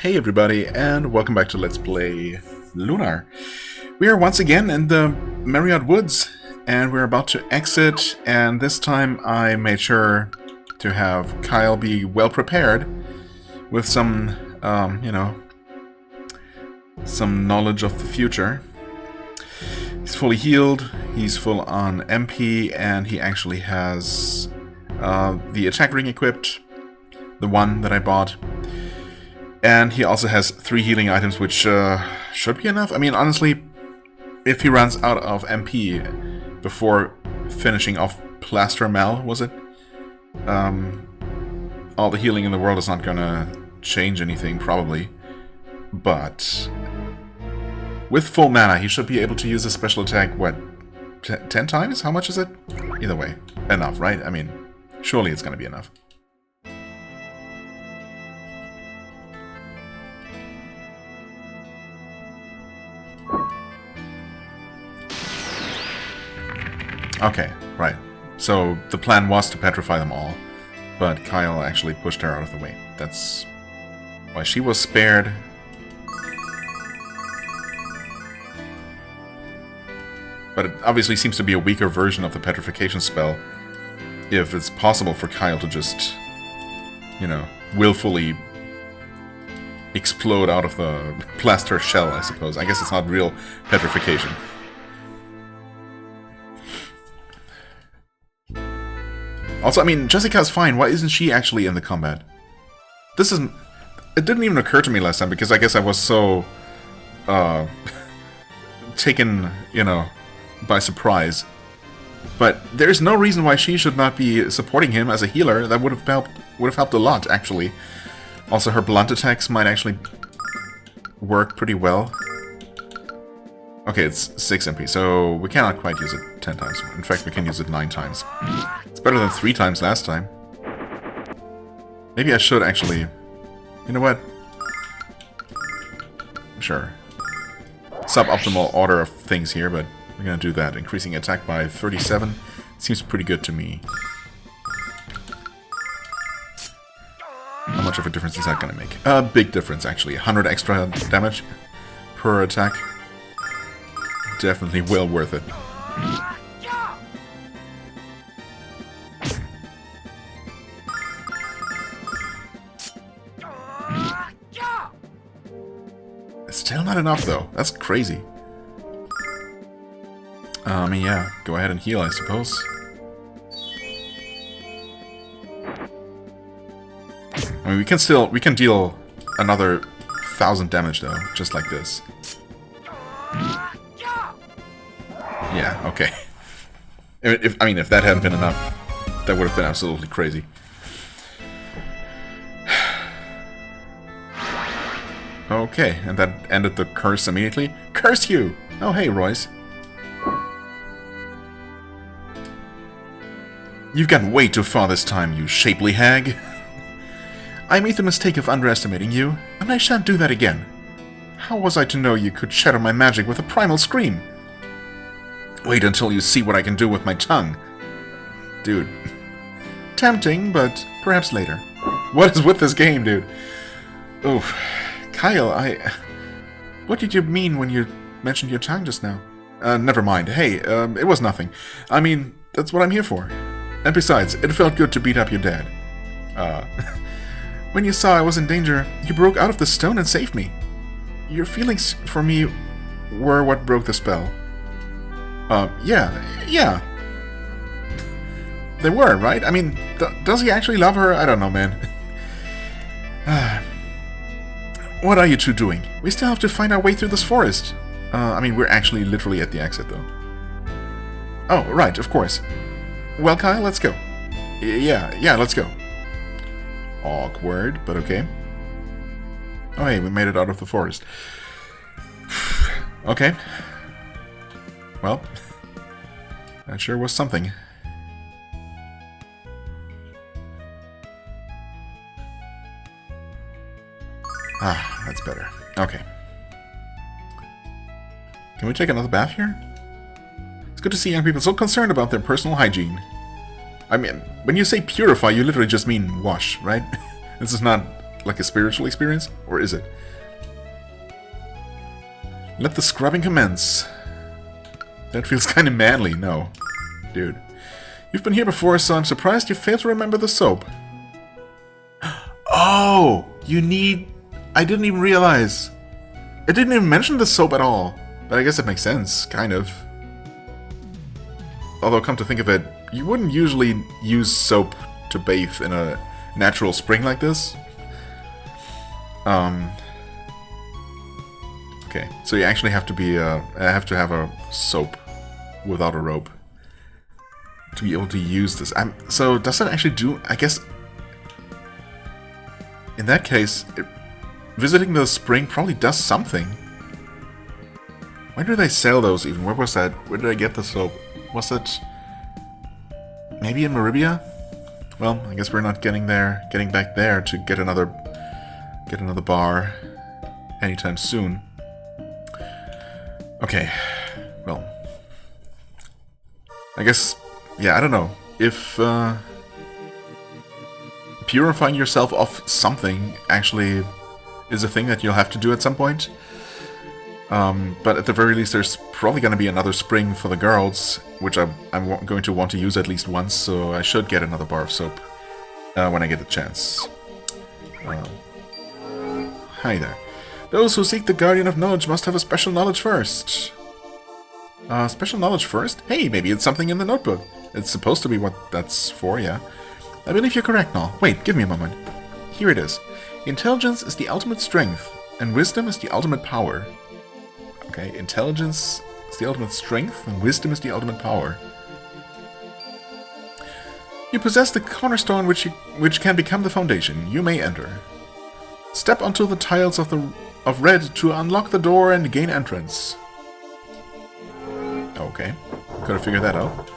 Hey everybody, and welcome back to Let's Play Lunar. We are once again in the Marriott Woods, and we're about to exit, and this time I made sure to have Kyle be well prepared with some, some knowledge of the future. He's fully healed, he's full on MP, and he actually has the attack ring equipped, the one that I bought. And he also has 3 healing items, which should be enough. I mean, honestly, if he runs out of MP before finishing off Plaster Mel, was it? All the healing in the world is not gonna change anything, probably. But with full mana, he should be able to use a special attack, what, 10 times? How much is it? Either way, enough, right? I mean, surely it's gonna be enough. Okay, right. So the plan was to petrify them all, but Kyle actually pushed her out of the way. That's why she was spared. But it obviously seems to be a weaker version of the petrification spell, if it's possible for Kyle to just, you know, willfully explode out of the plaster shell, I suppose. I guess it's not real petrification. Also, I mean, Jessica's fine. Why isn't she actually in the combat? This isn't... It didn't even occur to me last time, because I guess I was so... taken, you know, by surprise. But there's no reason why she should not be supporting him as a healer. That would have helped a lot, actually. Also, her blunt attacks might actually work pretty well. Okay, it's 6 MP, so we cannot quite use it 10 times. In fact, we can use it 9 times. It's better than 3 times last time. Maybe I should actually... You know what? Sure. Suboptimal order of things here, but we're gonna do that. Increasing attack by 37 seems pretty good to me. How much of a difference is that gonna make? A big difference, actually. 100 extra damage per attack. Definitely well worth it. Still not enough, though. That's crazy. I mean, yeah, go ahead and heal, I suppose. I mean, we can deal another 1,000 damage, though, just like this. Yeah, okay. If that hadn't been enough, that would have been absolutely crazy. Okay, and that ended the curse immediately. Curse you! Oh, hey, Royce. You've gone way too far this time, you shapely hag. I made the mistake of underestimating you, and I shan't do that again. How was I to know you could shatter my magic with a primal scream? Wait until you see what I can do with my tongue. Dude. Tempting, but perhaps later. What is with this game, dude? Oof. Kyle, what did you mean when you mentioned your tongue just now? Never mind. Hey, it was nothing. I mean, that's what I'm here for. And besides, it felt good to beat up your dad. When you saw I was in danger, you broke out of the stone and saved me. Your feelings for me were what broke the spell. Yeah. They were, right? I mean, does he actually love her? I don't know, man. What are you two doing? We still have to find our way through this forest. I mean, we're actually literally at the exit, though. Oh, right, of course. Well, Kyle, let's go. Yeah, let's go. Awkward, but okay. Oh, hey, we made it out of the forest. Okay. Well, that sure was something. Ah, that's better. Okay. Can we take another bath here? It's good to see young people so concerned about their personal hygiene. I mean, when you say purify, you literally just mean wash, right? This is not like a spiritual experience? Or is it? Let the scrubbing commence. That feels kind of manly. No. Dude. You've been here before, so I'm surprised you failed to remember the soap. Oh! You need... I didn't even realize. It didn't even mention the soap at all. But I guess it makes sense, kind of. Although, come to think of it, you wouldn't usually use soap to bathe in a natural spring like this. Okay, so you actually have to be have to have a soap without a rope to be able to use this. So does that actually do? I guess in that case, visiting the spring probably does something. Where do they sell those even? Where was that? Where did I get the soap? Was it maybe in Maribia? Well, I guess we're not getting back there to get another bar anytime soon. Okay, well, I guess, yeah, I don't know if purifying yourself of something actually is a thing that you'll have to do at some point. But at the very least, there's probably going to be another spring for the girls, which I'm going to want to use at least once, so I should get another bar of soap when I get the chance. Hi there. Those who seek the Guardian of Knowledge must have a special knowledge first. Special knowledge first? Hey, maybe it's something in the notebook. It's supposed to be what that's for, yeah. I believe you're correct, Null. Wait, give me a moment. Here it is. Intelligence is the ultimate strength, and wisdom is the ultimate power. Okay, intelligence is the ultimate strength, and wisdom is the ultimate power. You possess the cornerstone which can become the foundation. You may enter. Step onto the tiles of red to unlock the door and gain entrance. Okay, gotta figure that out.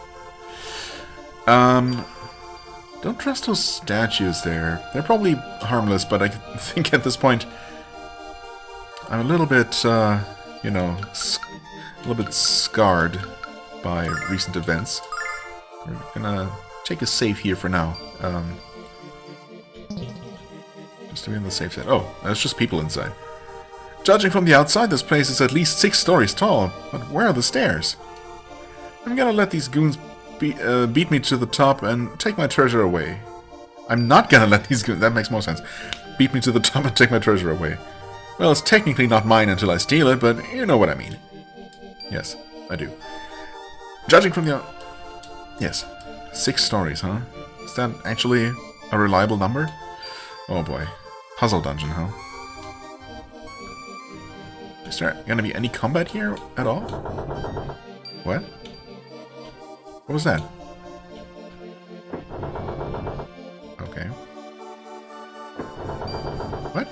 Don't trust those statues there. They're probably harmless, but I think at this point I'm a little bit, you know, a little bit scarred by recent events. We're gonna take a save here for now. Just to be on the safe side. Oh, there's just people inside. Judging from the outside, this place is at least 6 stories tall. But where are the stairs? I'm gonna let these goons beat me to the top and take my treasure away. I'm not gonna let these goons... That makes more sense. Beat me to the top and take my treasure away. Well, it's technically not mine until I steal it, but you know what I mean. Yes, I do. Judging from the... Yes. 6 stories, huh? Is that actually a reliable number? Oh boy. Puzzle dungeon, huh? Is there gonna be any combat here at all? What? What was that? Okay. What?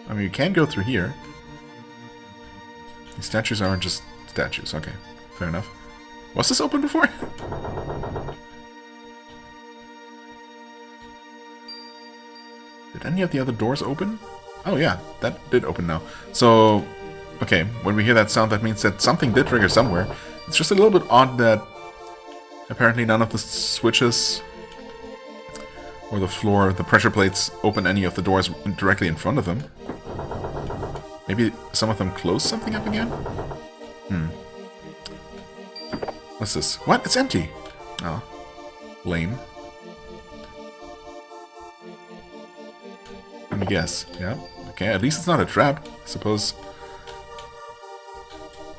I mean, you can go through here. These statues aren't just statues. Okay, fair enough. Was this open before? Did any of the other doors open? Oh yeah, that did open now. So, okay, when we hear that sound, that means that something did trigger somewhere. It's just a little bit odd that apparently none of the switches or the floor, the pressure plates, open any of the doors directly in front of them. Maybe some of them close something up again? What's this? What? It's empty! Oh. Lame. Let me guess. Yeah. Okay, at least it's not a trap. I suppose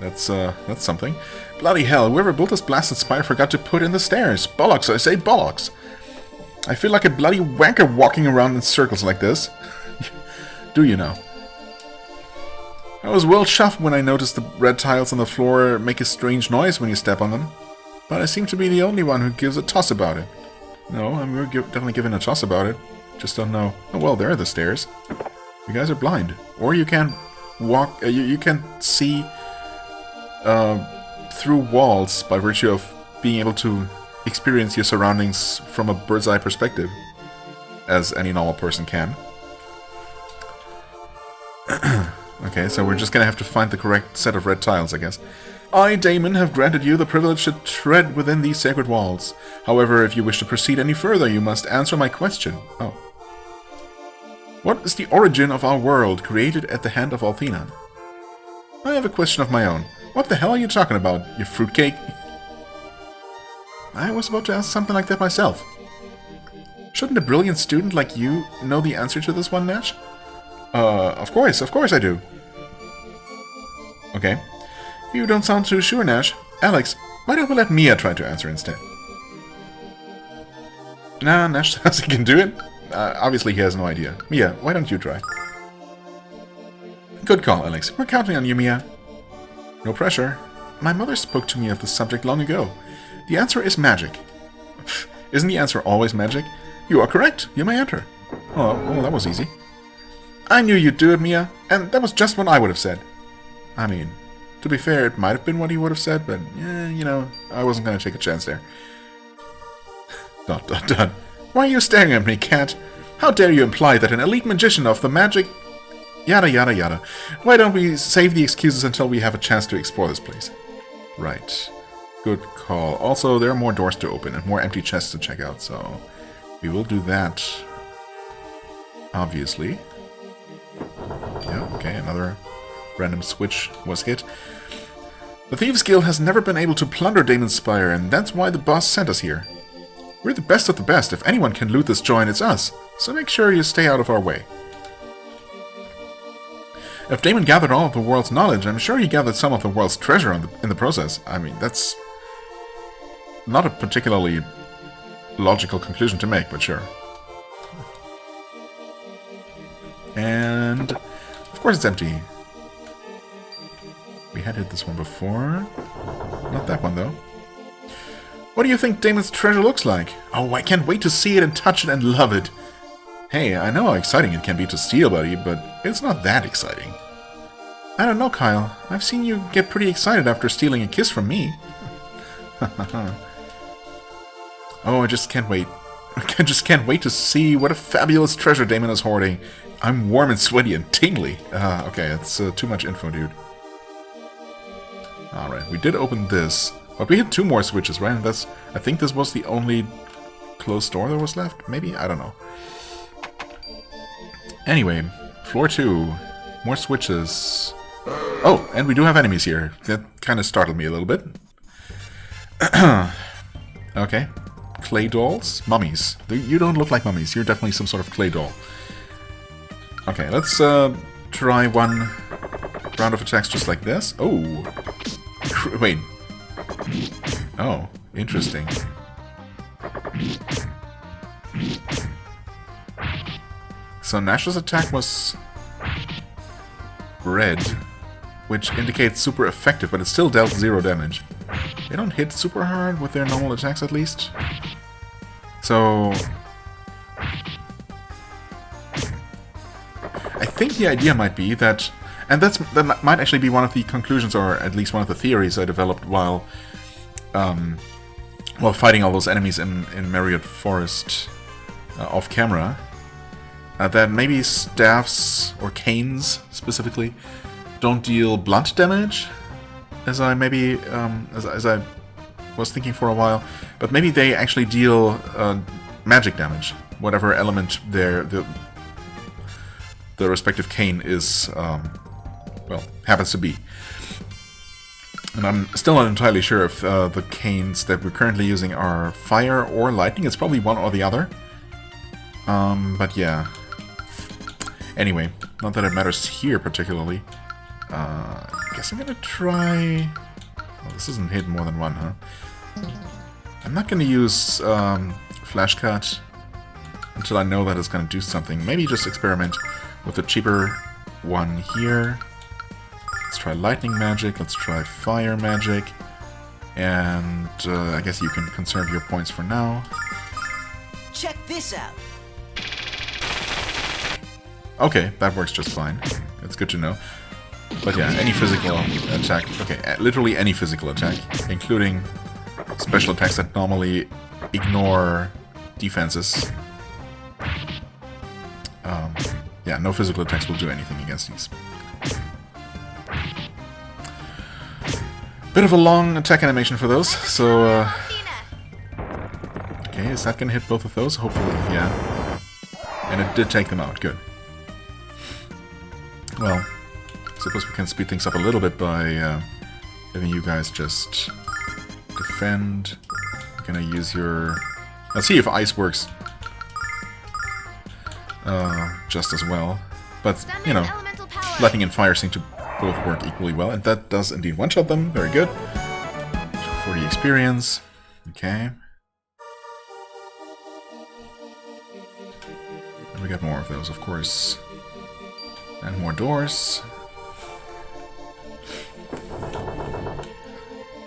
that's something. Bloody hell, whoever built this blasted spire forgot to put in the stairs. Bollocks, I say bollocks. I feel like a bloody wanker walking around in circles like this. Do you know? I was well chuffed when I noticed the red tiles on the floor make a strange noise when you step on them. But I seem to be the only one who gives a toss about it. No, we're definitely giving a toss about it. Just don't know. Oh well, there are the stairs. You guys are blind. Or you can't walk... you can't see through walls by virtue of being able to experience your surroundings from a bird's eye perspective. As any normal person can. Okay, so we're just gonna have to find the correct set of red tiles, I guess. I, Damon, have granted you the privilege to tread within these sacred walls. However, if you wish to proceed any further, you must answer my question. Oh. What is the origin of our world, created at the hand of Althena? I have a question of my own. What the hell are you talking about, you fruitcake? I was about to ask something like that myself. Shouldn't a brilliant student like you know the answer to this one, Nash? Of course I do. Okay. You don't sound too sure, Nash. Alex, why don't we let Mia try to answer instead? Nah, Nash says he can do it. Obviously he has no idea. Mia, why don't you try? Good call, Alex. We're counting on you, Mia. No pressure. My mother spoke to me of this subject long ago. The answer is magic. Isn't the answer always magic? You are correct. You may enter. Oh, well, that was easy. I knew you'd do it, Mia, and that was just what I would have said. I mean, to be fair, it might have been what he would have said, but, you know, I wasn't going to take a chance there. ... Why are you staring at me, cat? How dare you imply that an elite magician of the magic... Yada yada yada. Why don't we save the excuses until we have a chance to explore this place? Right. Good call. Also, there are more doors to open and more empty chests to check out, so... we will do that. Obviously. Yeah, okay, another random switch was hit. The Thieves Guild has never been able to plunder Damon's Spire, and that's why the boss sent us here. We're the best of the best. If anyone can loot this joint, it's us. So make sure you stay out of our way. If Damon gathered all of the world's knowledge, I'm sure he gathered some of the world's treasure in the process. I mean, that's not a particularly logical conclusion to make, but sure. And of course it's empty. We had hit this one before. Not that one, though. What do you think Damon's treasure looks like? Oh, I can't wait to see it and touch it and love it. Hey, I know how exciting it can be to steal, buddy, but it's not that exciting. I don't know, Kyle. I've seen you get pretty excited after stealing a kiss from me. Oh, I just can't wait. I just can't wait to see what a fabulous treasure Damon is hoarding. I'm warm and sweaty and tingly. Okay, that's too much info, dude. Alright, we did open this. But we hit 2 more switches, right? And I think this was the only closed door that was left? Maybe? I don't know. Anyway, floor 2. More switches. Oh, and we do have enemies here. That kind of startled me a little bit. Okay. Clay dolls? Mummies. You don't look like mummies. You're definitely some sort of clay doll. Okay, let's try one round of attacks just like this. Oh. Wait. Oh, interesting. So Nash's attack was red, which indicates super effective, but it still dealt 0 damage. They don't hit super hard with their normal attacks, at least. So I think the idea might be that, and that might actually be one of the conclusions, or at least one of the theories I developed while fighting all those enemies in Marriott Forest off camera. That maybe staffs, or canes specifically, don't deal blunt damage, as I was thinking for a while, but maybe they actually deal magic damage, whatever element the respective cane is, happens to be. And I'm still not entirely sure if the canes that we're currently using are fire or lightning. It's probably one or the other. But yeah. Anyway, not that it matters here particularly. I guess I'm gonna try... Well, this isn't hit more than one, huh? I'm not gonna use Flash Cut until I know that it's gonna do something. Maybe just experiment with the cheaper one here. Let's try lightning magic, let's try fire magic, and I guess you can conserve your points for now. Check this out. Okay, that works just fine. That's good to know. But yeah, any physical attack, okay, literally any physical attack, including special attacks that normally ignore defenses. Yeah, no physical attacks will do anything against these. Bit of a long attack animation for those, so... okay, is that gonna hit both of those? Hopefully, yeah. And it did take them out, good. Well, I suppose we can speed things up a little bit by having you guys just defend. I'm gonna use your... Let's see if ice works just as well. But, you know, lightning and fire seem to both work equally well. And that does indeed one-shot them. Very good. 40 experience. Okay. And we got more of those, of course. And more doors.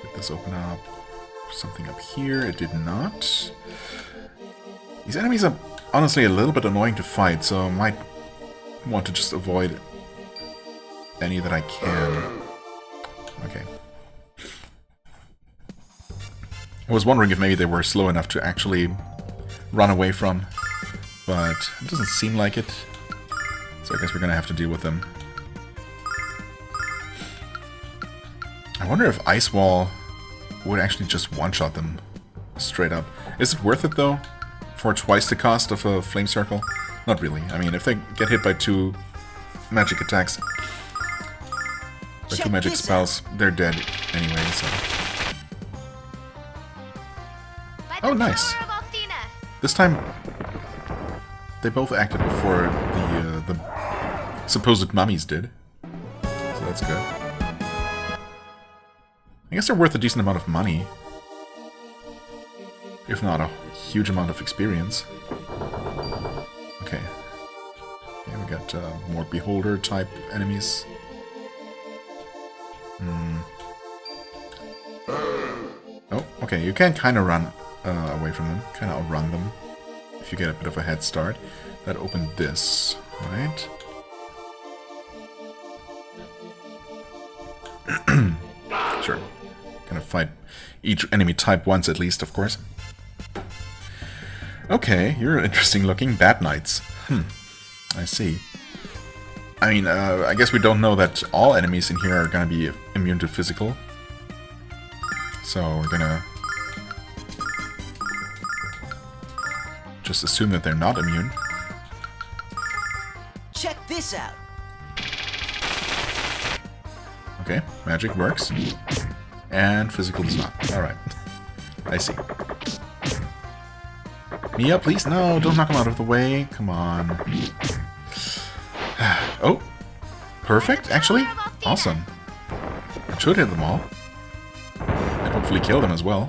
Did this open up something up here? It did not. These enemies are honestly a little bit annoying to fight, so I might want to just avoid any that I can. Okay. I was wondering if maybe they were slow enough to actually run away from, but it doesn't seem like it. So I guess we're gonna have to deal with them. I wonder if Ice Wall would actually just one-shot them straight up. Is it worth it though? For twice the cost of a Flame Circle? Not really. I mean, if they get hit by 2 magic attacks, by 2 magic spells, they're dead anyway, so... Oh, nice! This time, they both acted before the supposed mummies did. So that's good. I guess they're worth a decent amount of money. If not a huge amount of experience. Okay. Yeah, we got more Beholder type enemies. Oh, okay, you can kind of run away from them. Kind of outrun them. If you get a bit of a head start. That opened this, right? Sure. Gonna fight each enemy type once at least, of course. Okay, you're interesting looking. Bad Knights. I see. I mean, I guess we don't know that all enemies in here are gonna be immune to physical. So we're gonna just assume that they're not immune. Check this out. Okay, magic works. And physical does not. Alright. I see. Mia, please? No, don't knock him out of the way. Come on. Oh. Perfect, actually. Awesome. I should hit them all. And hopefully kill them as well.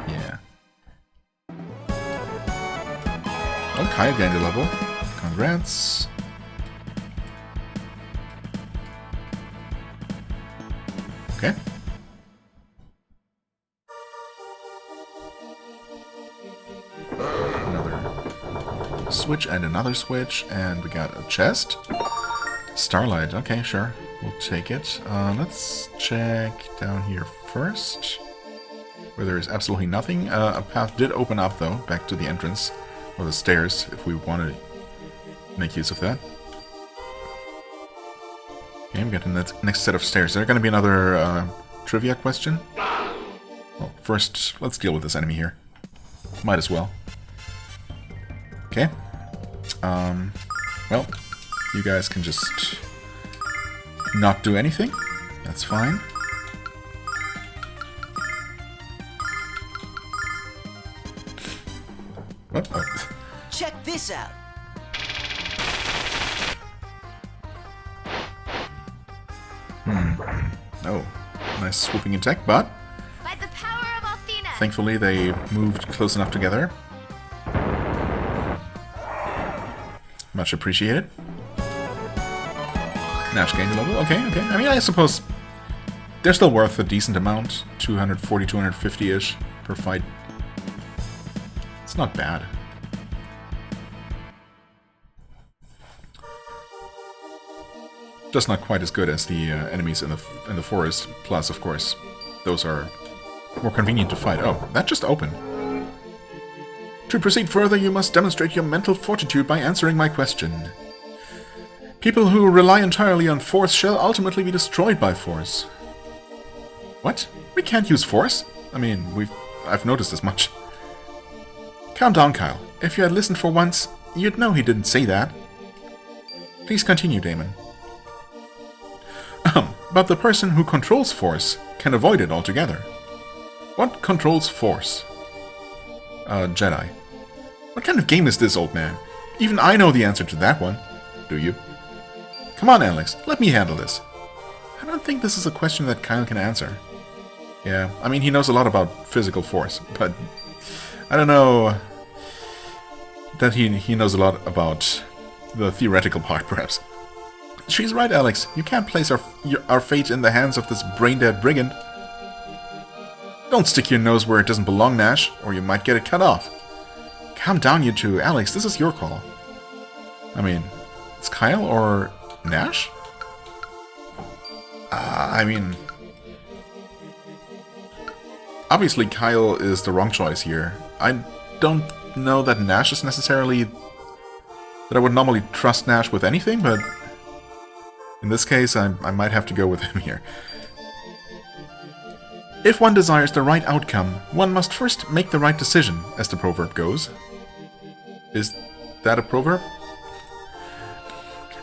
Yeah. Oh, Kaya gained a level. Congrats. Okay. Another switch and another switch, and we got a chest. Starlight, okay, sure. We'll take it. Let's check down here first, where there is absolutely nothing. A path did open up, though, back to the entrance, or the stairs, if we want to make use of that. Okay, we got the next set of stairs. Is there going to be another trivia question? Well, first, let's deal with this enemy here. Might as well. Okay. Well, you guys can just not do anything. That's fine. Oh. Check this out. Oh, nice swooping attack, but By the power of Athena. thankfully they moved close enough together. Much appreciated. Nash gained a level. Okay, okay. I mean, I suppose they're still worth a decent amount. 240, 250-ish per fight. It's not bad. Just not quite as good as the enemies in the forest. Plus, of course, those are more convenient to fight. Oh, that just opened. To proceed further, you must demonstrate your mental fortitude by answering my question. People who rely entirely on force shall ultimately be destroyed by force. What? We can't use force? I mean, I've noticed as much. Calm down, Kyle. If you had listened for once, you'd know he didn't say that. Please continue, Damon. But the person who controls force can avoid it altogether. What controls force? Jedi. What kind of game is this, old man? Even I know the answer to that one. Do you? Come on, Alex, let me handle this. I don't think this is a question that Kyle can answer. Yeah, I mean, he knows a lot about physical force, but I don't know that he knows a lot about the theoretical part, perhaps. She's right, Alex. You can't place our fate in the hands of this brain-dead brigand. Don't stick your nose where it doesn't belong, Nash, or you might get it cut off. Calm down, you two. Alex, this is your call. I mean, it's Kyle or Nash? I mean, obviously Kyle is the wrong choice here. I don't know that Nash is necessarily... that I would normally trust Nash with anything, but in this case I might have to go with him here. If one desires the right outcome, one must first make the right decision, as the proverb goes. Is that a proverb?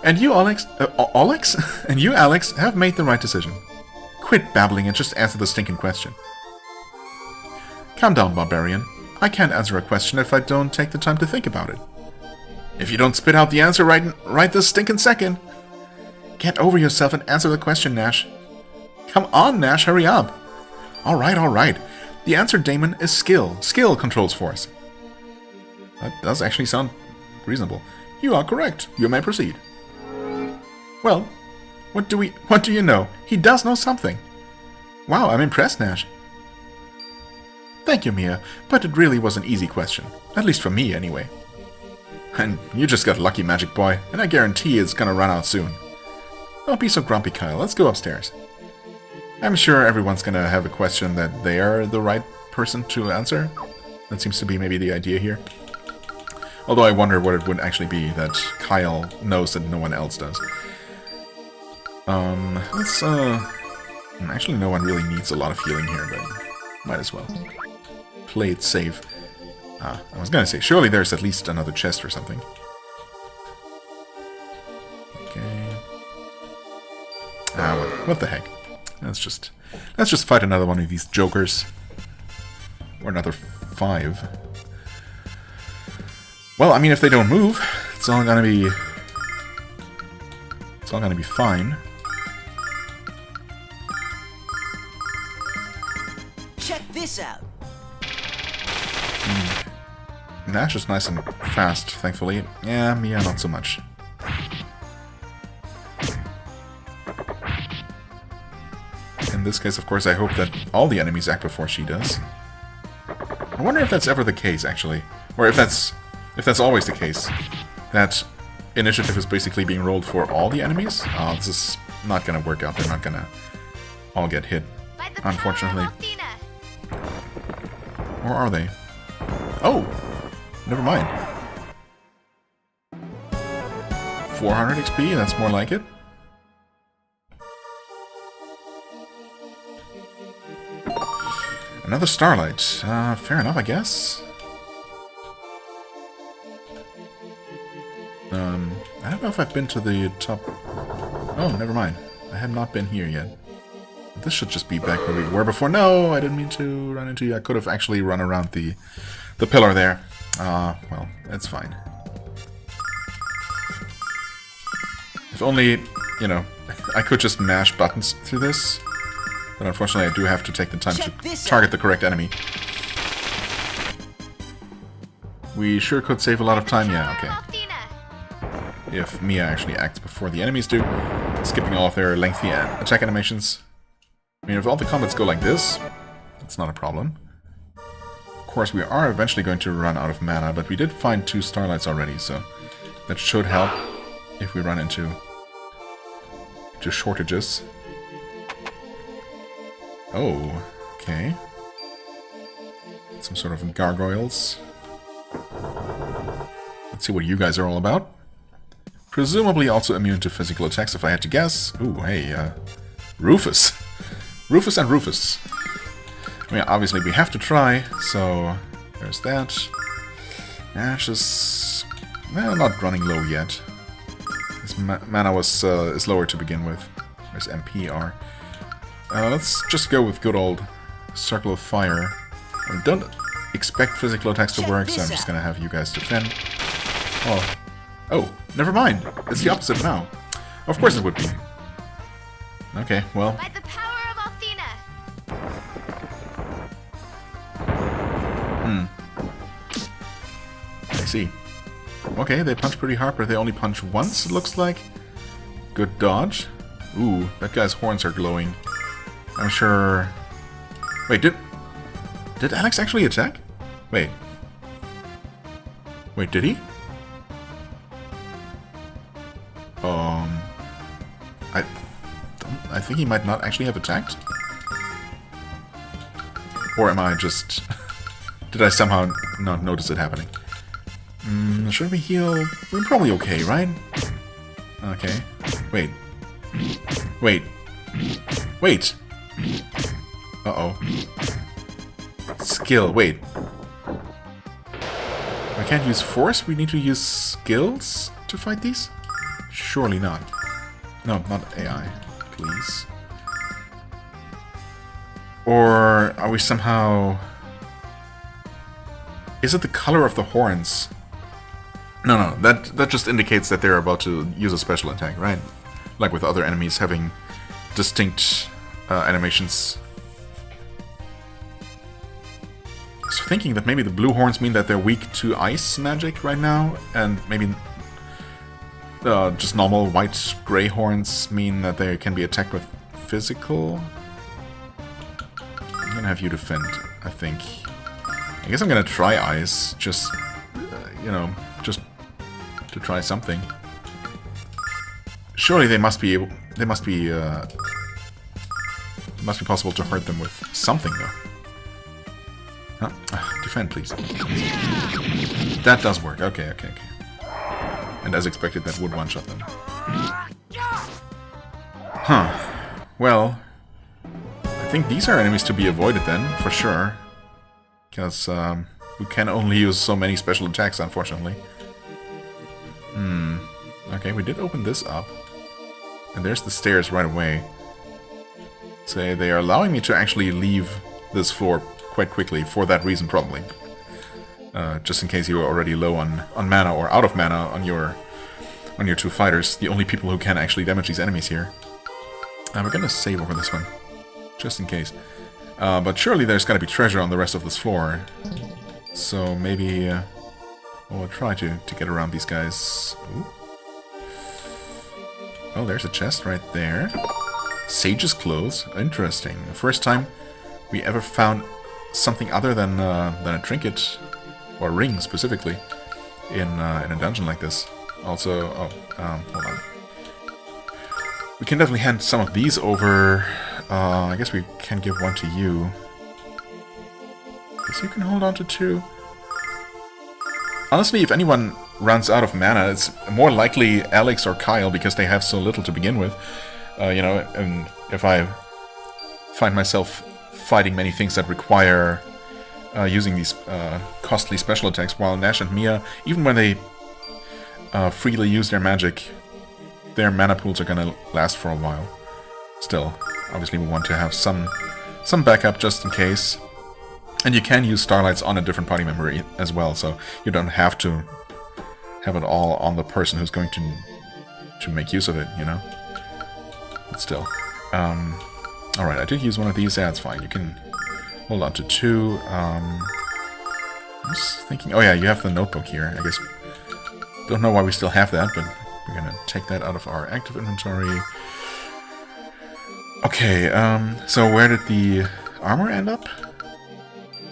And you, Alex, and you, Alex, have made the right decision. Quit babbling and just answer the stinking question. Calm down, barbarian. I can't answer a question if I don't take the time to think about it. If you don't spit out the answer right this stinking second. Get over yourself and answer the question, Nash. Come on, Nash, hurry up. Alright, alright. The answer, Damon, is skill. Skill controls force. That does actually sound reasonable. You are correct. You may proceed. Well, what do you know? He does know something. Wow, I'm impressed, Nash. Thank you, Mia, but it really was an easy question. At least for me, anyway. And you just got lucky, Magic Boy, and I guarantee it's gonna run out soon. Don't be so grumpy, Kyle. Let's go upstairs. I'm sure everyone's gonna have a question that they are the right person to answer. That seems to be maybe the idea here. Although I wonder what it would actually be that Kyle knows that no one else does. Let's, actually no one really needs a lot of healing here, but might as well. Play it safe. I was gonna say, surely there's at least another chest or something. Okay. What the heck? Let's just fight another one of these jokers. Or another 5. Well, I mean, if they don't move, it's all gonna be fine. Check this out. Nash is nice and fast, thankfully. Yeah, Mia not so much. In this case, of course, I hope that all the enemies act before she does. I wonder if that's ever the case, actually. Or if that's always the case. That initiative is basically being rolled for all the enemies. This is not gonna work out. They're not gonna all get hit, unfortunately. Or are they? Oh! Never mind. 400 XP? That's more like it. Another Starlight. Fair enough, I guess. I don't know if I've been to the top... Oh, never mind. I have not been here yet. This should just be back where we were before. No, I didn't mean to run into you. I could have actually run around the pillar there. Well, that's fine. If only, you know, I could just mash buttons through this. But unfortunately, I do have to take the time to target the correct enemy. We sure could save a lot of time. Yeah, okay. If Mia actually acts before the enemies do, skipping all of their lengthy attack animations. I mean, if all the combats go like this, it's not a problem. Of course, we are eventually going to run out of mana, but we did find 2 Starlights already, so that should help if we run into shortages. Oh, okay. Some sort of gargoyles. Let's see what you guys are all about. Presumably also immune to physical attacks, if I had to guess. Ooh, hey, Rufus. Rufus and Rufus. I mean, obviously we have to try, so there's that. Nash is, well, not running low yet. His mana was is lower to begin with. Where's MPR? Let's just go with good old Circle of Fire. I don't expect physical attacks to work, so I'm just gonna have you guys defend. Oh, never mind. It's the opposite now. Of course it would be. Okay, well. By the power of Athena. I see. Okay, they punch pretty hard, but they only punch once, it looks like. Good dodge. Ooh, that guy's horns are glowing. I'm sure... Wait, did Alex actually attack? Wait. Wait, did he? I think he might not actually have attacked. Or am I just... Did I somehow not notice it happening? Should we heal? We're probably okay, right? Okay. Wait. Wait. Wait! Uh-oh. Skill, wait. I can't use force? We need to use skills to fight these? Surely not. No, not AI. Please. Or are we somehow... Is it the color of the horns? No, that just indicates that they're about to use a special attack, right? Like with other enemies having distinct animations. I was thinking that maybe the blue horns mean that they're weak to ice magic right now, and maybe just normal white-gray horns mean that they can be attacked with physical. I'm gonna have you defend, I think. I guess I'm gonna try ice, just, you know, just to try something. Surely they must be able. They must be. It must be possible to hurt them with something, though. Huh? Defend, please. That does work. Okay. And as expected, that would one-shot them. Huh. Well, I think these are enemies to be avoided then, for sure. Because we can only use so many special attacks, unfortunately. Okay, we did open this up. And there's the stairs right away. So they are allowing me to actually leave this floor quite quickly, for that reason probably. Just in case you are already low on mana or out of mana on your two fighters, the only people who can actually damage these enemies here. We're gonna save over this one, just in case. But surely there's gotta be treasure on the rest of this floor. So maybe we'll try to get around these guys. Ooh. Oh, there's a chest right there. Sage's clothes. Interesting. The first time we ever found something other than a trinket, or ring specifically, in a dungeon like this. Also, hold on. We can definitely hand some of these over. I guess we can give one to you. Guess you can hold on to two. Honestly, if anyone runs out of mana, it's more likely Alex or Kyle, because they have so little to begin with. You know, and if I find myself fighting many things that require using these costly special attacks, while Nash and Mia, even when they freely use their magic, their mana pools are gonna last for a while. Still, obviously we want to have some backup just in case. And you can use Starlights on a different party member as well, so you don't have to have it all on the person who's going to make use of it, you know? But still. Alright, I did use one of these. Yeah, it's fine. You can hold on to two. I was thinking... Oh yeah, you have the notebook here. I guess... Don't know why we still have that, but we're gonna take that out of our active inventory. Okay, so where did the armor end up?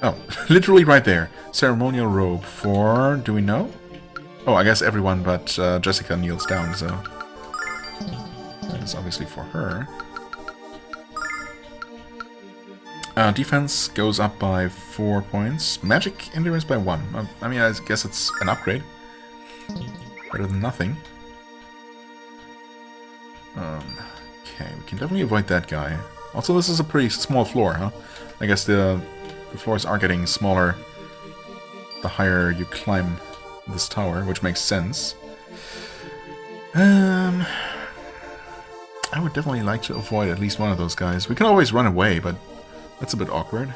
Oh, literally right there. Ceremonial robe for... Do we know? Oh, I guess everyone but Jessica kneels down, so... That is obviously for her. Defense goes up by 4 points. Magic endurance by 1. I mean, I guess it's an upgrade. Better than nothing. Okay, we can definitely avoid that guy. Also, this is a pretty small floor, huh? I guess the floors are getting smaller the higher you climb this tower, which makes sense. I would definitely like to avoid at least one of those guys. We can always run away, but that's a bit awkward.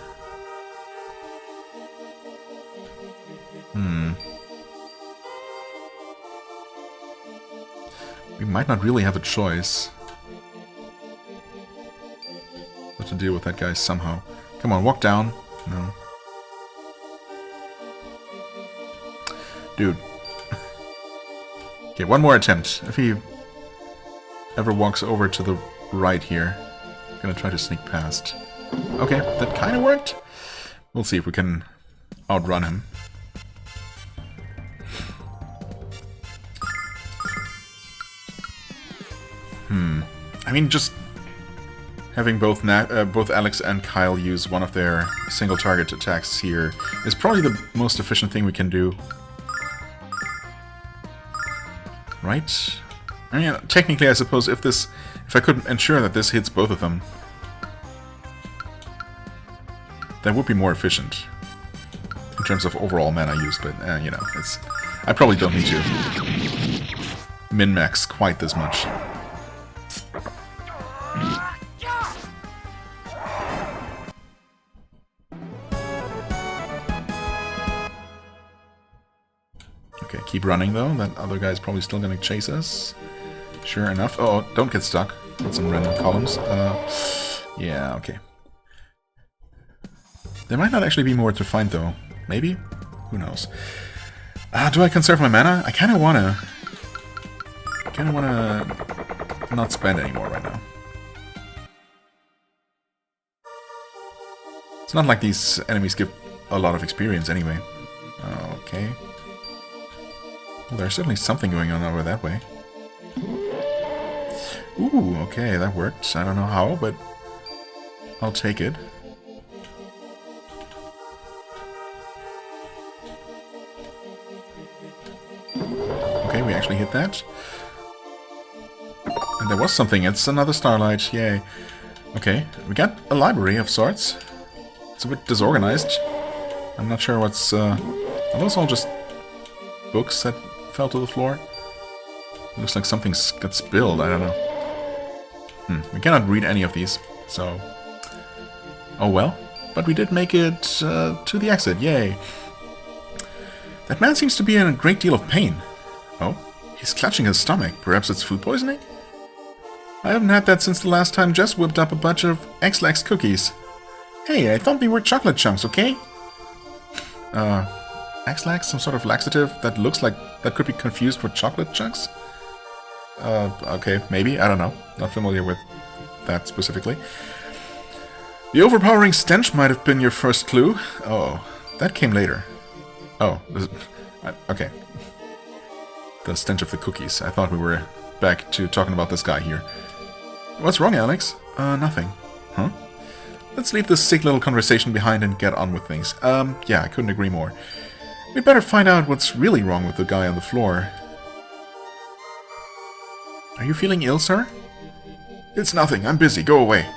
We might not really have a choice but to deal with that guy somehow. Come on, walk down. No. Dude. Okay, one more attempt. If he ever walks over to the right here, I'm gonna try to sneak past. Okay, that kind of worked. We'll see if we can outrun him. I mean, just having both Alex and Kyle use one of their single target attacks here is probably the most efficient thing we can do. Right? I mean, technically, I suppose if I could ensure that this hits both of them, that would be more efficient in terms of overall mana used. But you know, I probably don't need to min-max quite this much. Okay, keep running though. That other guy's probably still gonna chase us. Sure enough. Oh, don't get stuck on some random columns. Yeah, okay. There might not actually be more to find though. Maybe? Who knows? Do I conserve my mana? I kinda wanna not spend anymore right now. It's not like these enemies give a lot of experience anyway. Okay. Well, there's certainly something going on over that way. Ooh, okay, that worked. I don't know how, but I'll take it. Okay, we actually hit that. And there was something. It's another starlight. Yay. Okay, we got a library of sorts. It's a bit disorganized. I'm not sure what's... Are those all just books that fell to the floor? Looks like something got spilled. I don't know. We cannot read any of these, so... Oh well. But we did make it to the exit. Yay. That man seems to be in a great deal of pain. Oh, he's clutching his stomach. Perhaps it's food poisoning? I haven't had that since the last time Jess whipped up a bunch of X-Lax cookies. Hey, I thought they were chocolate chunks, okay? X-Lax? Some sort of laxative that looks like that could be confused for chocolate chunks? Okay, maybe. I don't know. Not familiar with that specifically. The overpowering stench might have been your first clue. Oh, that came later. Oh, okay. The stench of the cookies. I thought we were back to talking about this guy here. What's wrong, Alex? Nothing. Huh? Let's leave this sick little conversation behind and get on with things. Yeah, I couldn't agree more. We'd better find out what's really wrong with the guy on the floor. Are you feeling ill, sir? It's nothing. I'm busy. Go away.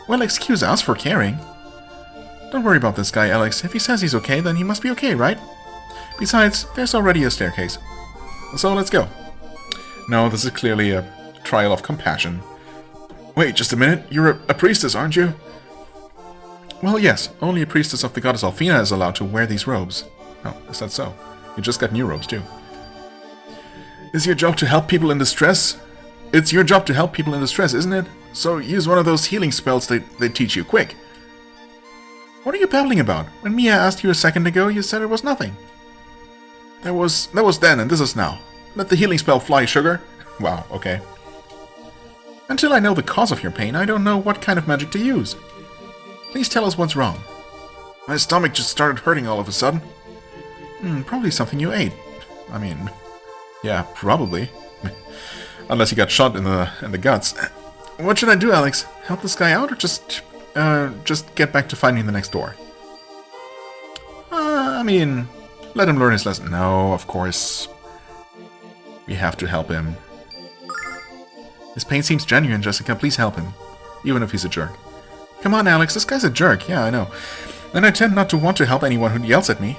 Well, excuse us for caring. Don't worry about this guy, Alex. If he says he's okay, then he must be okay, right? Besides, there's already a staircase. So let's go. No, this is clearly a trial of compassion. Wait, just a minute. You're a priestess, aren't you? Well, yes. Only a priestess of the goddess Alfina is allowed to wear these robes. Oh, is that so? You just got new robes, too. Is your job to help people in distress? It's your job to help people in distress, isn't it? So use one of those healing spells they teach you, quick. What are you babbling about? When Mia asked you a second ago, you said it was nothing. That was then, and this is now. Let the healing spell fly, sugar. Wow, okay. Until I know the cause of your pain, I don't know what kind of magic to use. Please tell us what's wrong. My stomach just started hurting all of a sudden. Probably something you ate. I mean, yeah, probably. Unless you got shot in the guts. What should I do, Alex? Help this guy out, or just get back to finding the next door? I mean, let him learn his lesson. No, of course. We have to help him. His pain seems genuine, Jessica. Please help him. Even if he's a jerk. Come on, Alex, this guy's a jerk. Yeah, I know. And I tend not to want to help anyone who yells at me.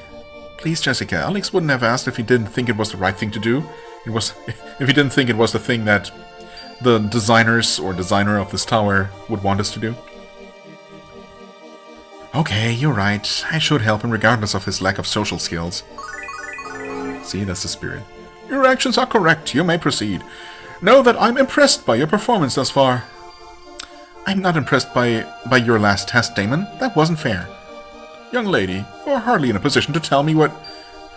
Please, Jessica, Alex wouldn't have asked if he didn't think it was the right thing to do. If he didn't think it was the thing that the designers or designer of this tower would want us to do. Okay, you're right. I should help him regardless of his lack of social skills. See, that's the spirit. Your actions are correct. You may proceed. Know that I'm impressed by your performance thus far. I'm not impressed by your last test, Damon. That wasn't fair. Young lady, you're hardly in a position to tell me what...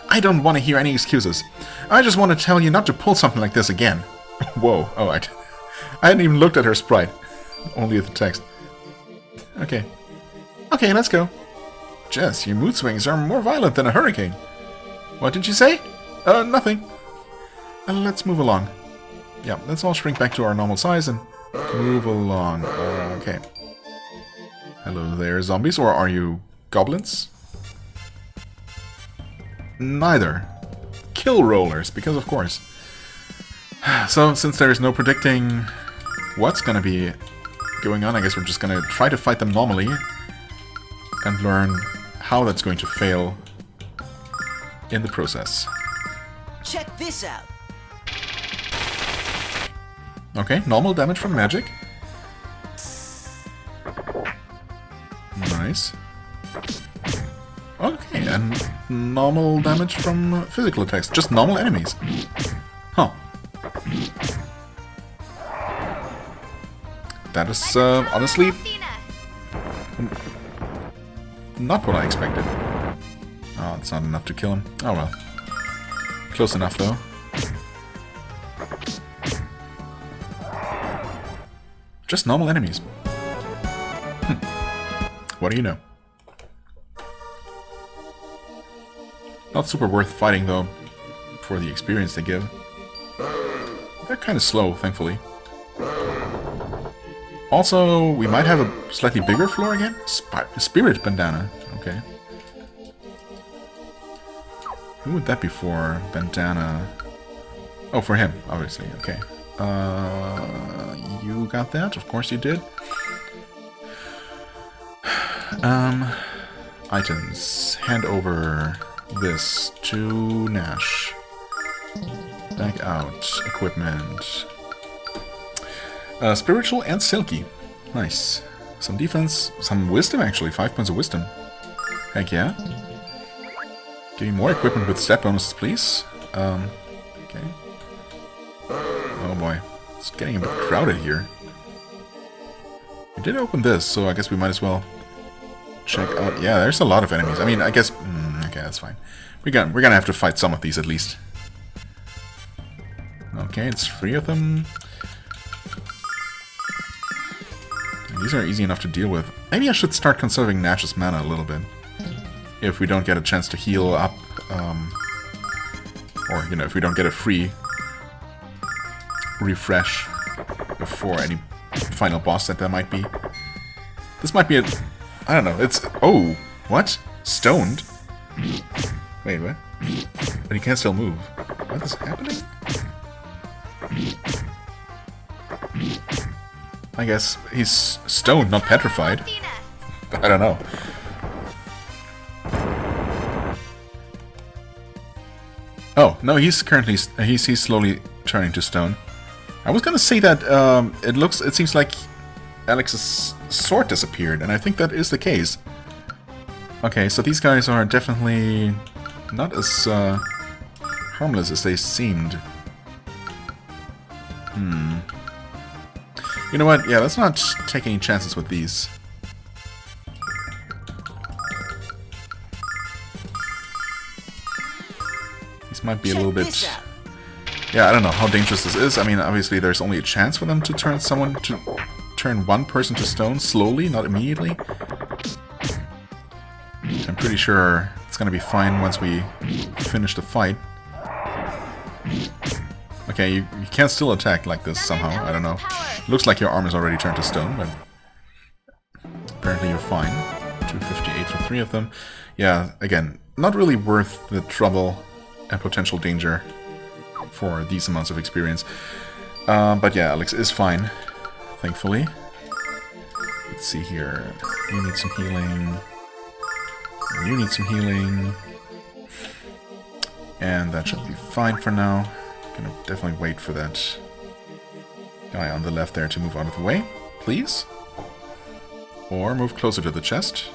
I don't want to hear any excuses. I just want to tell you not to pull something like this again. Whoa. Oh, I hadn't even looked at her sprite. Only at the text. Okay. Okay, let's go. Jess, your mood swings are more violent than a hurricane. What did you say? Nothing. Let's move along. Yeah, let's all shrink back to our normal size and move along. Okay. Hello there, zombies, or are you goblins? Neither. Kill rollers, because of course. So, since there is no predicting what's gonna be going on, I guess we're just gonna try to fight them normally and learn how that's going to fail in the process. Check this out. Okay, normal damage from magic. Nice. Okay, and normal damage from physical attacks. Just normal enemies. Huh. That is, honestly, not what I expected. Oh, it's not enough to kill him. Oh well. Close enough, though. Just normal enemies. What do you know? Not super worth fighting, though, for the experience they give. They're kind of slow, thankfully. Also, we might have a slightly bigger floor again? Spirit bandana. Okay. Who would that be for? Bandana. Oh, for him, obviously. Okay. You got that? Of course you did. Items. Hand over this to Nash. Back out. Equipment. Spiritual and silky. Nice. Some defense. Some wisdom, actually. 5 points of wisdom. Heck yeah. Give me more equipment with stat bonuses, please. Okay. Oh boy. It's getting a bit crowded here. We did open this, so I guess we might as well check out... Yeah, there's a lot of enemies. I mean, I guess... okay, that's fine. We're gonna have to fight some of these at least. Okay, it's 3 of them. And these are easy enough to deal with. Maybe I should start conserving Nash's mana a little bit. If we don't get a chance to heal up, or, you know, if we don't get a free refresh before any final boss that there might be. This might be a... I don't know, it's... Oh! What? Stoned? Wait, what? But he can still move. What is happening? I guess he's stoned, not petrified. I don't know. Oh, no, he's currently... He's slowly turning to stone. I was gonna say that it seems like Alex's sword disappeared, and I think that is the case. Okay, so these guys are definitely not as harmless as they seemed. You know what? Yeah, let's not take any chances with these. These might be a little bit... Yeah, I don't know how dangerous this is. I mean, obviously there's only a chance for them to turn one person to stone slowly, not immediately. I'm pretty sure it's gonna be fine once we finish the fight. Okay, you can still attack like this somehow, I don't know. Looks like your arm is already turned to stone, but apparently you're fine. 258 for 3 of them. Yeah, again, not really worth the trouble and potential danger for these amounts of experience. But yeah, Alex is fine, thankfully. Let's see here. You need some healing. You need some healing. And that should be fine for now. Gonna definitely wait for that guy on the left there to move out of the way, please. Or move closer to the chest.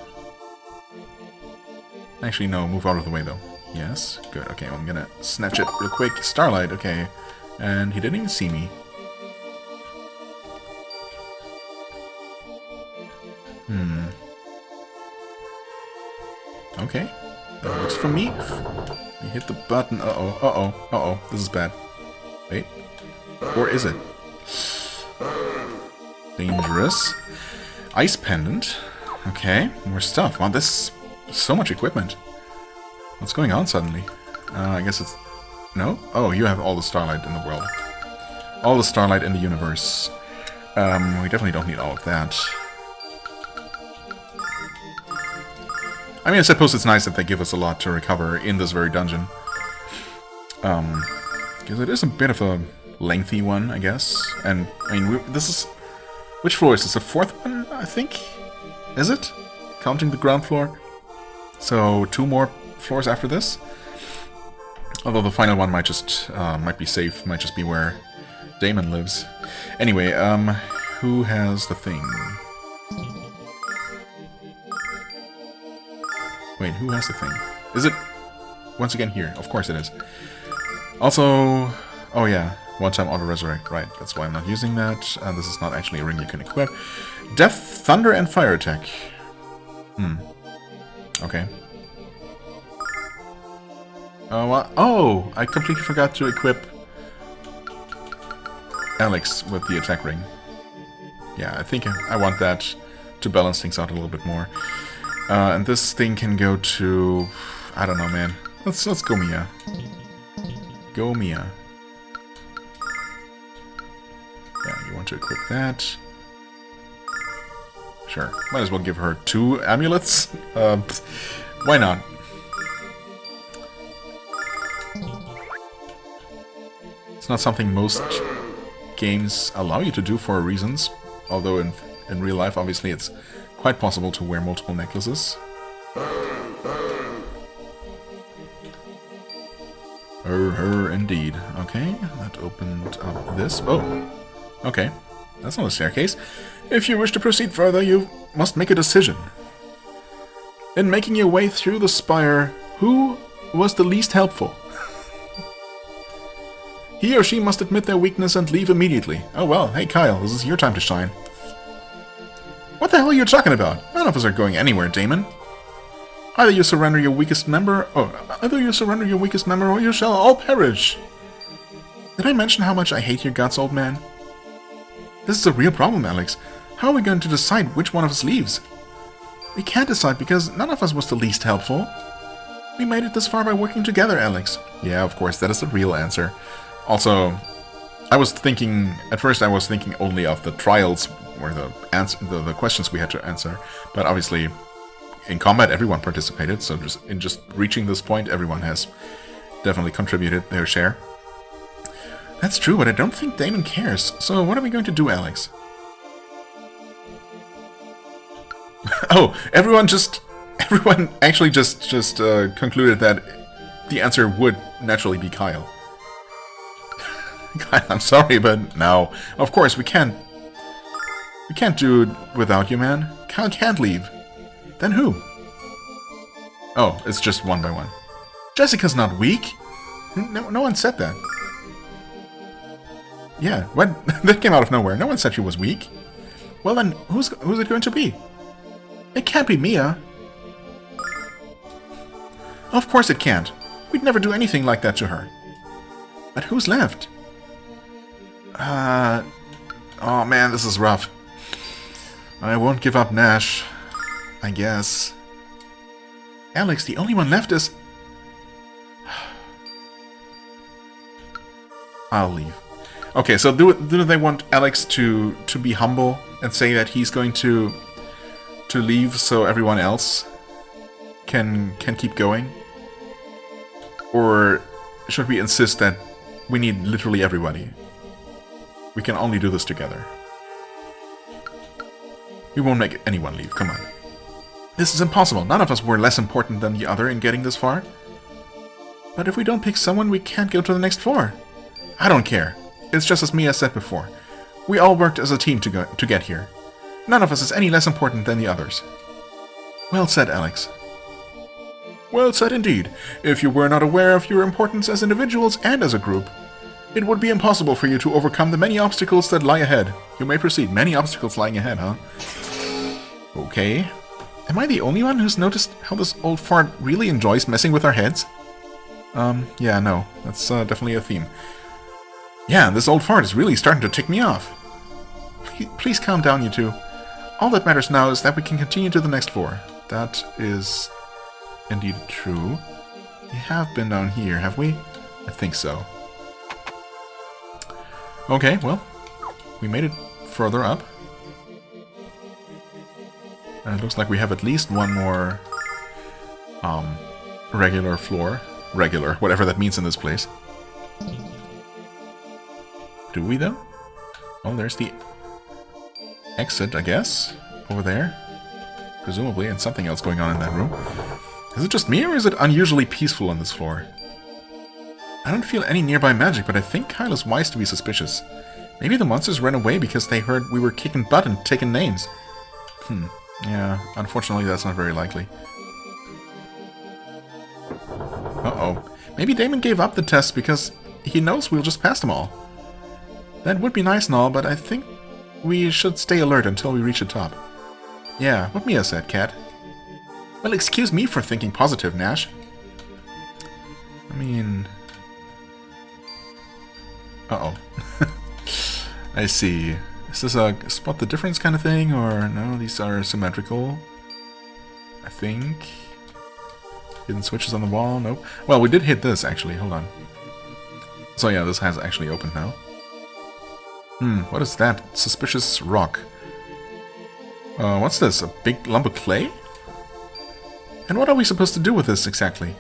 Actually, no, move out of the way though. Yes, good. Okay, well, I'm gonna snatch it real quick. Starlight, okay. And he didn't even see me. Okay, that works for me. You hit the button. Uh-oh, uh-oh, uh-oh. This is bad. Wait. Or is it? Dangerous. Ice pendant. Okay, more stuff. Wow, this is so much equipment. What's going on suddenly? I guess it's... No? Oh, you have all the starlight in the world. All the starlight in the universe. We definitely don't need all of that. I mean, I suppose it's nice that they give us a lot to recover in this very dungeon. Because it is a bit of a lengthy one, I guess. And, I mean, this is... Which floor is this? The fourth one, I think? Is it? Counting the ground floor? So, 2 more floors after this? Although the final one might just, might be safe, might just be where Damon lives. Anyway, who has the thing? Wait, who has the thing? Is it once again here? Of course it is. Also, oh yeah, one-time auto-resurrect. Right, that's why I'm not using that. This is not actually a ring you can equip. Death, Thunder, and Fire Attack. Okay. Oh, I completely forgot to equip Alex with the attack ring. Yeah, I think I want that to balance things out a little bit more. And this thing can go to... I don't know, man. Let's go Mia. Go Mia. Yeah, you want to equip that. Sure. Might as well give her 2 amulets. Why not? It's not something most games allow you to do for reasons. Although in real life, obviously, it's quite possible to wear multiple necklaces. Her indeed. Okay, that opened up this. Oh, okay. That's not a staircase. If you wish to proceed further, you must make a decision. In making your way through the spire, who was the least helpful? He or she must admit their weakness and leave immediately. Oh well, hey Kyle, this is your time to shine. What the hell are you talking about? None of us are going anywhere, Damon. Either you surrender your weakest member, or you shall all perish. Did I mention how much I hate your guts, old man? This is a real problem, Alex. How are we going to decide which one of us leaves? We can't decide because none of us was the least helpful. We made it this far by working together, Alex. Yeah, of course, that is the real answer. Also, at first I was thinking only of the trials, or the questions we had to answer, but obviously in combat everyone participated, so just reaching this point everyone has definitely contributed their share. That's true, but I don't think Damon cares, so what are we going to do, Alex? Oh, everyone actually just concluded that the answer would naturally be Kyle. Kyle, I'm sorry, but no. Of course, we can't do it without you, man. Kyle can't leave. Then who? Oh, it's just one by one. Jessica's not weak. No one said that. Yeah, what? That came out of nowhere. No one said she was weak. Well then, who's it going to be? It can't be Mia. Of course it can't. We'd never do anything like that to her. But who's left? Oh man, this is rough. I won't give up Nash, I guess. Alex, the only one left is... I'll leave. Okay, so do they want Alex to be humble and say that he's going to leave so everyone else can keep going? Or should we insist that we need literally everybody? We can only do this together. We won't make anyone leave, come on. This is impossible. None of us were less important than the other in getting this far. But if we don't pick someone, we can't go to the next floor. I don't care. It's just as Mia said before. We all worked as a team to get here. None of us is any less important than the others. Well said, Alex. Well said indeed. If you were not aware of your importance as individuals and as a group, it would be impossible for you to overcome the many obstacles that lie ahead. You may proceed. Many obstacles lying ahead, huh? Okay. Am I the only one who's noticed how this old fart really enjoys messing with our heads? Yeah, no. That's definitely a theme. Yeah, this old fart is really starting to tick me off. Please calm down, you two. All that matters now is that we can continue to the next floor. That is indeed true. We have been down here, have we? I think so. Okay, well, we made it further up. It looks like we have at least one more regular floor. Regular, whatever that means in this place. Do we, though? Oh, there's the exit, I guess. Over there. Presumably, and something else going on in that room. Is it just me, or is it unusually peaceful on this floor? I don't feel any nearby magic, but I think Kyle is wise to be suspicious. Maybe the monsters ran away because they heard we were kicking butt and taking names. Yeah, unfortunately that's not very likely. Uh-oh. Maybe Damon gave up the test because he knows we'll just pass them all. That would be nice and all, but I think we should stay alert until we reach the top. Yeah, what Mia said, Cat. Well, excuse me for thinking positive, Nash. I mean... Uh-oh. I see. Is this a spot the difference kind of thing, or no, these are symmetrical? I think. Hidden switches on the wall, nope. Well, we did hit this, actually, hold on. So yeah, this has actually opened now. What is that? Suspicious rock. What's this? A big lump of clay? And what are we supposed to do with this, exactly?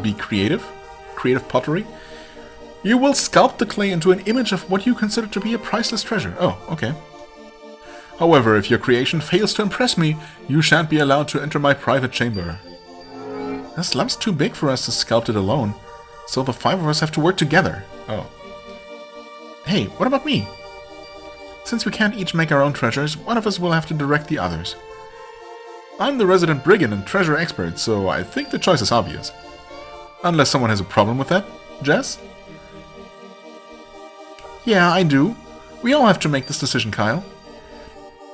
Be creative? Creative pottery? You will sculpt the clay into an image of what you consider to be a priceless treasure. Oh, okay. However, if your creation fails to impress me, you shan't be allowed to enter my private chamber. This lump's too big for us to sculpt it alone, so the 5 of us have to work together. Oh. Hey, what about me? Since we can't each make our own treasures, one of us will have to direct the others. I'm the resident brigand and treasure expert, so I think the choice is obvious. Unless someone has a problem with that, Jess? Yeah, I do. We all have to make this decision, Kyle.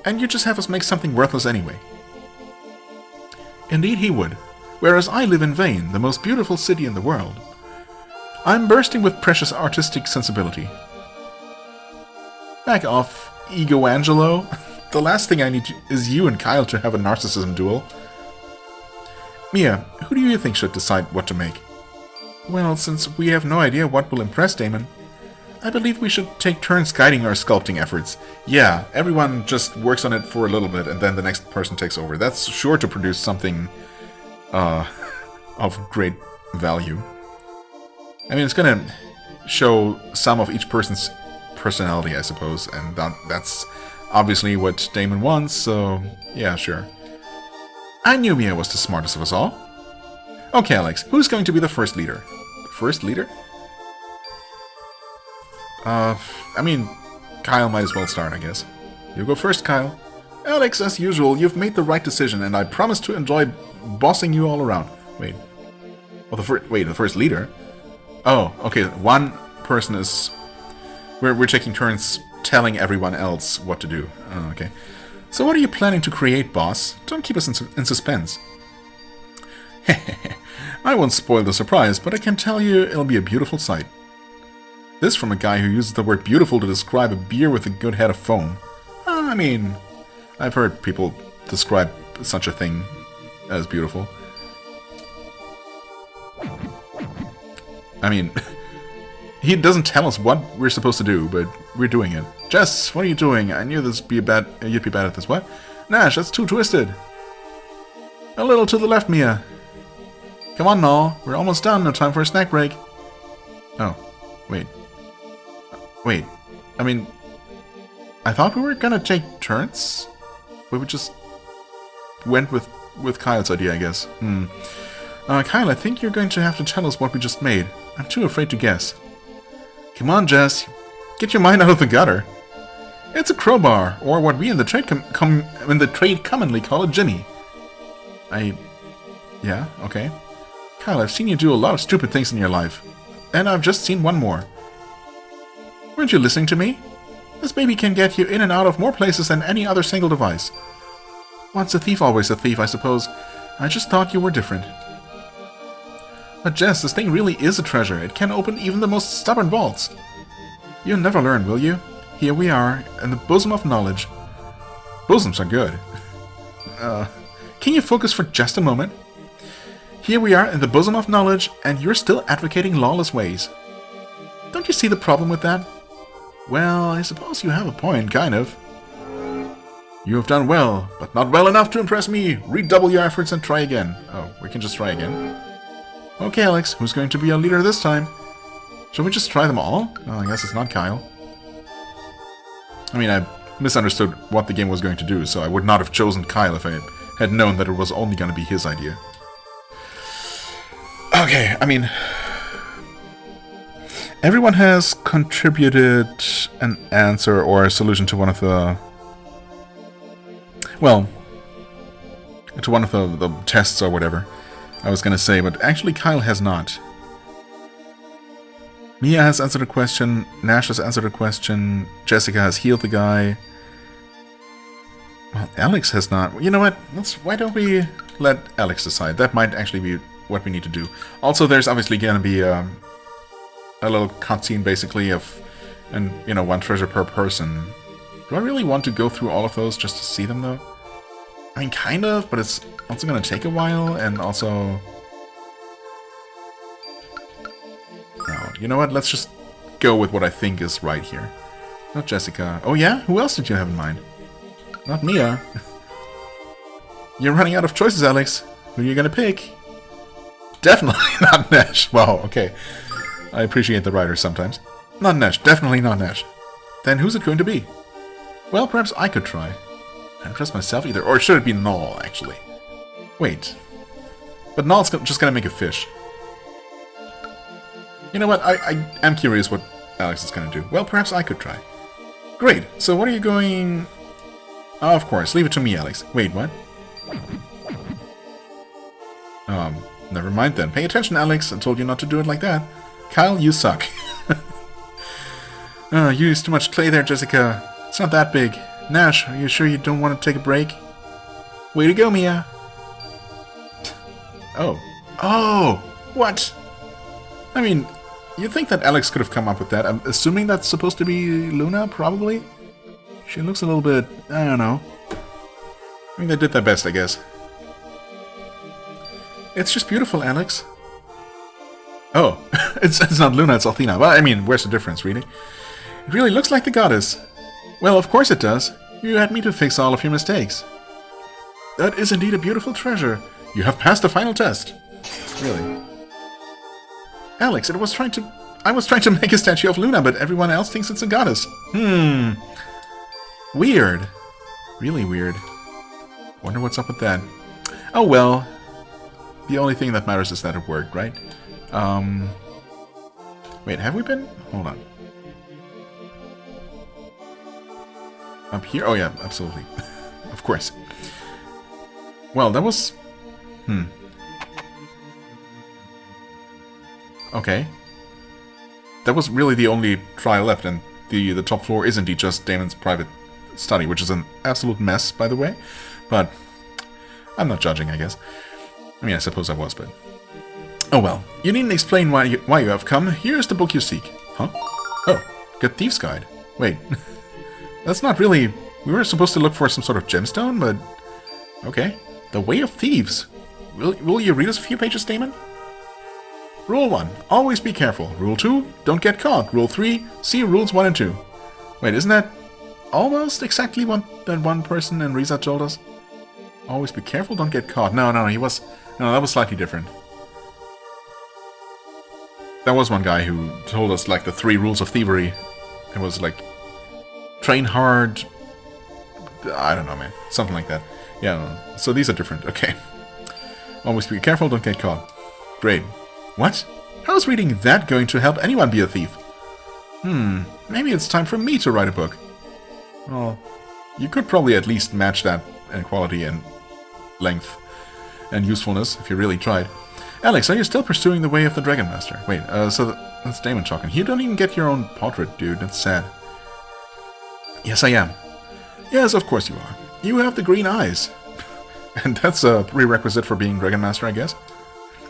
And you just have us make something worthless anyway. Indeed he would. Whereas I live in Vane, the most beautiful city in the world. I'm bursting with precious artistic sensibility. Back off, Ego Angelo. The last thing I need is you and Kyle to have a narcissism duel. Mia, who do you think should decide what to make? Well, since we have no idea what will impress Damon, I believe we should take turns guiding our sculpting efforts. Yeah, everyone just works on it for a little bit and then the next person takes over. That's sure to produce something of great value. I mean, it's gonna show some of each person's personality, I suppose, and that's obviously what Damon wants, so yeah, sure. I knew Mia was the smartest of us all. Okay, Alex, who's going to be the first leader? The first leader? I mean, Kyle might as well start, I guess. You go first, Kyle. Alex, as usual, you've made the right decision, and I promise to enjoy bossing you all around. Wait. Oh, the first leader? Oh, okay, one person is... We're taking turns telling everyone else what to do. Oh, okay. So what are you planning to create, boss? Don't keep us in suspense. I won't spoil the surprise, but I can tell you it'll be a beautiful sight. This from a guy who uses the word beautiful to describe a beer with a good head of foam. I mean, I've heard people describe such a thing as beautiful. I mean, he doesn't tell us what we're supposed to do, but we're doing it. Jess, what are you doing? I knew you'd be bad at this. What? Nash, that's too twisted. A little to the left, Mia. Come on, now. We're almost done. No time for a snack break. Oh, wait. Wait. I mean, I thought we were gonna take turns But we just went with Kyle's idea, I guess. Kyle, I think you're going to have to tell us what we just made. I'm too afraid to guess. Come on, Jess. Get your mind out of the gutter. It's a crowbar, or what we in the trade commonly call a jimmy. Yeah, okay. Kyle, I've seen you do a lot of stupid things in your life. And I've just seen one more. Weren't you listening to me? This baby can get you in and out of more places than any other single device. Once a thief, always a thief, I suppose. I just thought you were different. But Jess, this thing really is a treasure. It can open even the most stubborn vaults. You'll never learn, will you? Here we are, in the bosom of knowledge. Bosoms are good. Can you focus for just a moment? Here we are in the bosom of knowledge, and you're still advocating lawless ways. Don't you see the problem with that? Well, I suppose you have a point, kind of. You have done well, but not well enough to impress me. Redouble your efforts and try again. Oh, we can just try again. Okay, Alex, who's going to be our leader this time? Shall we just try them all? Oh, I guess it's not Kyle. I mean, I misunderstood what the game was going to do, so I would not have chosen Kyle if I had known that it was only going to be his idea. Okay, I mean, everyone has contributed an answer or a solution to one of the... Well, to one of the tests or whatever, I was going to say, but actually Kyle has not. Mia has answered a question, Nash has answered a question, Jessica has healed the guy. Well, Alex has not. You know what? Why don't we let Alex decide? That might actually be what we need to do. Also, there's obviously going to be a little cutscene, basically, of, and you know, one treasure per person. Do I really want to go through all of those just to see them, though? I mean, kind of, but it's also going to take a while, and also... No, you know what? Let's just go with what I think is right here. Not Jessica. Oh yeah? Who else did you have in mind? Not Mia. You're running out of choices, Alex. Who are you going to pick? Definitely not Nash. Wow, okay. I appreciate the writers sometimes. Not Nash. Definitely not Nash. Then who's it going to be? Well, perhaps I could try. I don't trust myself either. Or should it be Null, actually? Wait. But Null's just gonna make a fish. You know what? I am curious what Alex is gonna do. Well, perhaps I could try. Great. So what are you going... Oh, of course. Leave it to me, Alex. Wait, what? Never mind then. Pay attention, Alex. I told you not to do it like that. Kyle, you suck. You used too much clay there, Jessica. It's not that big. Nash, are you sure you don't want to take a break? Way to go, Mia. Oh. Oh! What? I mean, you'd think that Alex could have come up with that. I'm assuming that's supposed to be Luna, probably? She looks a little bit... I don't know. I mean, they did their best, I guess. It's just beautiful, Alex. Oh. it's not Luna, it's Athena. Well, I mean, where's the difference, really? It really looks like the goddess. Well, of course it does. You had me to fix all of your mistakes. That is indeed a beautiful treasure. You have passed the final test. Really? Alex, I was trying to make a statue of Luna, but everyone else thinks it's a goddess. Weird. Really weird. Wonder what's up with that. Oh well. The only thing that matters is that it worked, right? Wait, have we been? Hold on. Up here? Oh yeah, absolutely. Of course. Well, that was... Okay. That was really the only trial left, and the top floor is indeed just Damon's private study, which is an absolute mess, by the way. But I'm not judging, I guess. I mean, I suppose I was, but... Oh well. You needn't explain why you have come. Here's the book you seek. Huh? Oh, Good Thief's Guide. Wait. That's not really... We were supposed to look for some sort of gemstone, but... Okay. The Way of Thieves. Will you read us a few pages, Damon? Rule 1. Always be careful. Rule 2. Don't get caught. Rule 3. See Rules 1 and 2. Wait, isn't that almost exactly what that one person in Riza told us? Always be careful. Don't get caught. No, that was slightly different. There was one guy who told us, like, the 3 rules of thievery. It was like... Train hard, I don't know, man. Something like that. Yeah, so these are different. Okay. Always be careful, don't get caught. Great. What? How is reading that going to help anyone be a thief? Maybe it's time for me to write a book. Well, you could probably at least match that in quality and length and usefulness if you really tried. Alex, are you still pursuing the way of the Dragon Master? Wait, that's Damon talking. You don't even get your own portrait, dude. That's sad. Yes, I am. Yes, of course you are. You have the green eyes. And that's a prerequisite for being Dragon Master, I guess.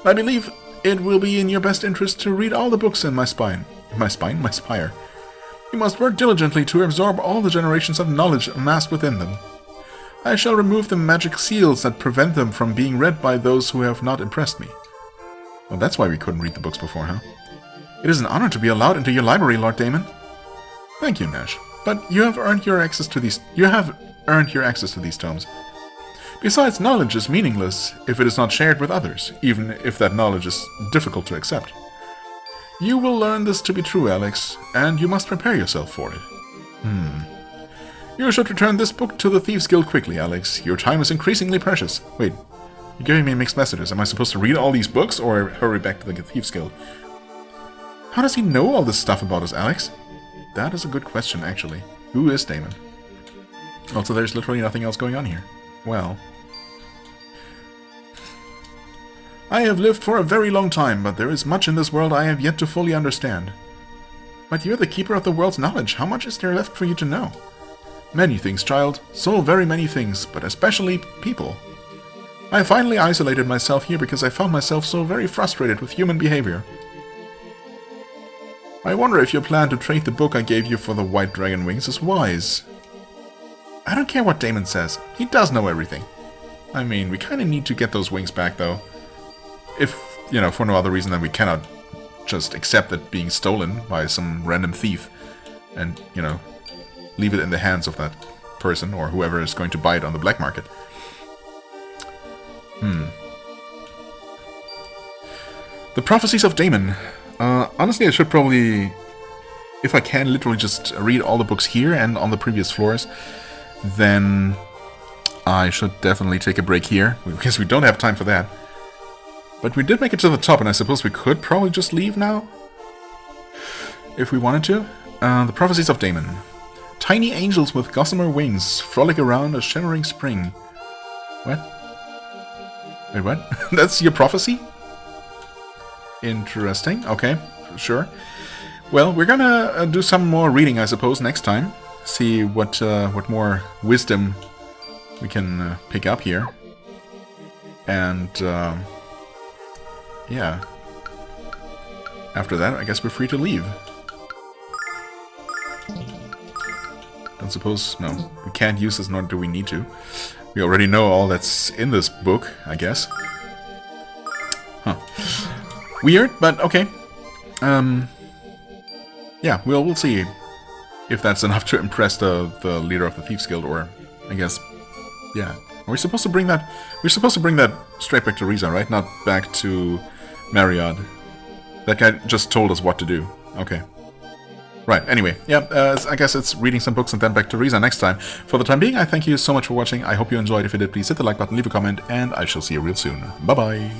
I believe it will be in your best interest to read all the books in my spine. My spire. You must work diligently to absorb all the generations of knowledge amassed within them. I shall remove the magic seals that prevent them from being read by those who have not impressed me. Well, that's why we couldn't read the books before, huh? It is an honor to be allowed into your library, Lord Damon. Thank you, Nash. But you have earned your access to these. Tomes. Besides, knowledge is meaningless if it is not shared with others, even if that knowledge is difficult to accept. You will learn this to be true, Alex, and you must prepare yourself for it. You should return this book to the Thieves Guild quickly, Alex. Your time is increasingly precious. Wait, you're giving me mixed messages. Am I supposed to read all these books or hurry back to the Thieves Guild? How does he know all this stuff about us, Alex? That is a good question, actually. Who is Damon? Also, there's literally nothing else going on here. Well... I have lived for a very long time, but there is much in this world I have yet to fully understand. But you're the keeper of the world's knowledge. How much is there left for you to know? Many things, child. So very many things, but especially people. I finally isolated myself here because I found myself so very frustrated with human behavior. I wonder if your plan to trade the book I gave you for the white dragon wings is wise. I don't care what Damon says. He does know everything. I mean, we kind of need to get those wings back, though. If, you know, for no other reason than we cannot just accept it being stolen by some random thief and, you know, leave it in the hands of that person or whoever is going to buy it on the black market. The Prophecies of Damon. Honestly, I should probably, if I can, literally just read all the books here and on the previous floors, then I should definitely take a break here, because we don't have time for that. But we did make it to the top, and I suppose we could probably just leave now? If we wanted to. The Prophecies of Damon. Tiny angels with gossamer wings frolic around a shimmering spring. What? Wait, what? That's your prophecy? Interesting. Okay, sure. Well, we're gonna do some more reading, I suppose, next time. See what more wisdom we can pick up here. And, yeah. After that, I guess we're free to leave. Don't suppose... no, we can't use this, nor do we need to. We already know all that's in this book, I guess. Huh. Weird, but okay. Yeah, we'll see if that's enough to impress the leader of the Thieves Guild, or I guess, yeah. Are we supposed to bring that? We're supposed to bring that straight back to Riza, right? Not back to Marriott. That guy just told us what to do. Okay. Right, anyway, yeah, I guess it's reading some books and then back to Riza next time. For the time being, I thank you so much for watching. I hope you enjoyed. If you did, please hit the like button, leave a comment, and I shall see you real soon. Bye-bye!